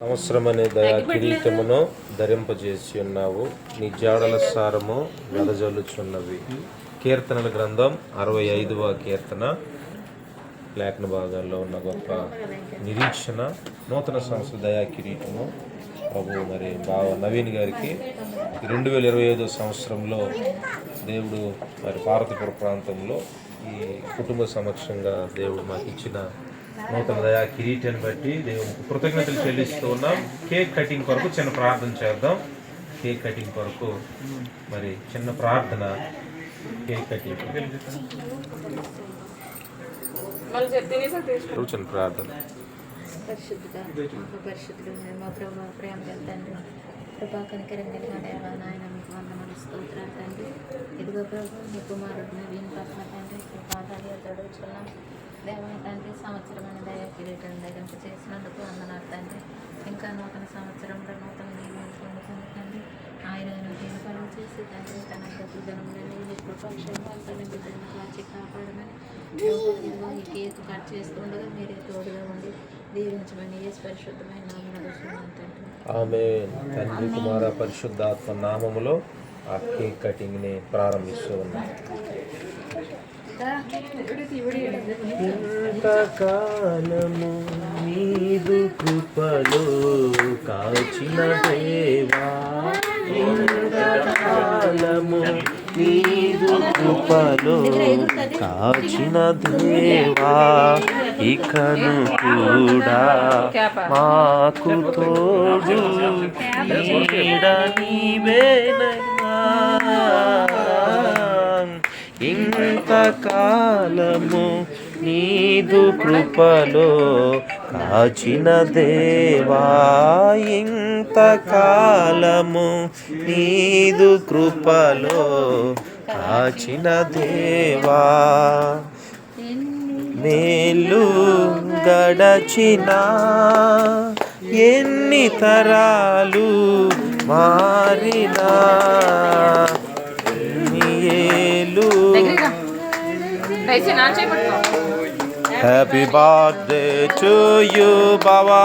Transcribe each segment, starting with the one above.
సంవత్సరమనే దయా కిరీటమును ధరింపజేసి ఉన్నావు. నీ జాడల సారము వెదజల్లుచున్నవి. కీర్తనల గ్రంథం 65వ కీర్తన లేఖన భాగాల్లో ఉన్న గొప్ప నిరీక్షణ. నూతన సంవత్సర దయా కిరీటము ప్రభు మరి బావ నవీన్ గారికి 2025 సంవత్సరంలో దేవుడు మరి పార్వతీపుర ప్రాంతంలో ఈ కుటుంబ సమక్షంగా దేవుడు మాకు ఇచ్చిన నూతన దయా కిరీటాన్ని బట్టి దేవునికి కృతజ్ఞతలు చెల్లిస్తూ ఉన్నాం. కేక్ కటింగ్ కొరకు చిన్న ప్రార్థన చేద్దాం. కేక్ కటింగ్ కొరకు మరి చిన్న ప్రార్థన. కేక్ కటింగ్ చిన్న ప్రార్థన. పరిశుద్ధుడు మా ప్రభు ప్రేమ తండ్రి, కృపా కనికరం కలిగిన దేవా నాయన మీకు వందనాలు స్తోత్రాలు తండ్రి. ఇదిగో ప్రభు మీ కుమారుడు నవీన్ పట్ల తండ్రి పాదాలు తొడుగుచున్నాం దేవా తండ్రి. సంవత్సరం అనే దయా కిరీటం ధరింప చేసినందుకు వందనాలు తండ్రి. ఇంకా నూతన సంవత్సరంలో నూతన నియమాలు పొందుతుంది తండ్రి. ఆయన దీనిపనులు చేసి తండ్రి తన గతి ధనంలో కృపక్షేమాలు బిడ్డలను కాచి కాపాడమని ఇదిగో ఈ కేక్ కట్ చేస్తుండగా మీరే తోడుగా ఉండి దీవించమని యేసు పరిశుద్ధమైన నామములో అడుగుతున్నాను తండ్రి. ఆమేన్. తండ్రి కుమార పరిశుద్ధాత్మ నామములో ఆ కేక్ కటింగ్ ని ప్రారంభిస్తూ ఉన్నాం. ఇంతకాలము నీదు కృపలో కాచిన దేవా, ఇంతకాలము నీదు కృపలో కాచిన దేవా, ఇకను కూడా మాకు తోడు నీడ నీవేనయ్యా. ఇంతకాలము నీదు కృపలో కాచిన దేవా, ఇంతకాలము నీదు కృపలో కాచిన దేవా, మేలు గడచిన ఎన్ని తరాలు మారినా Happy birthday to you, Baba.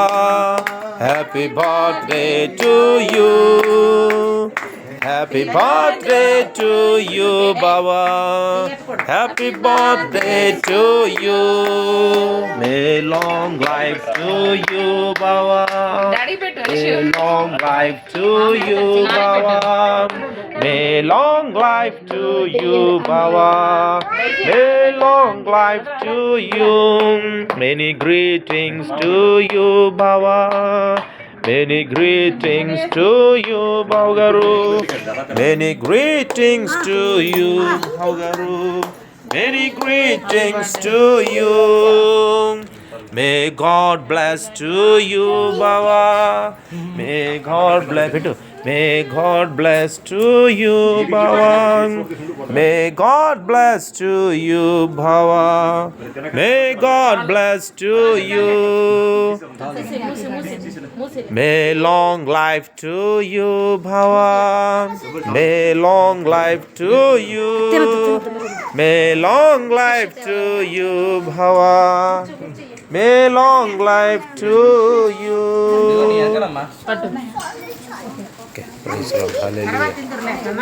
Happy birthday to you. Happy birthday to you, Baba. Happy birthday to you. May long life to you, Baba. May long life to you, Baba. May long life to you, Baba. May long life to you. Many greetings to you, Baba. Many greetings to you, Baugaru. Many greetings to you, Baugaru. Many greetings to you. May God bless to you, Baba. May God bless. May God bless to you, Baba. May God bless to you, Baba. May God bless to you. May long life to you, Baba. May long life to you. May long life to you, Baba. May long life to you. Okay, praise God. Hallelujah.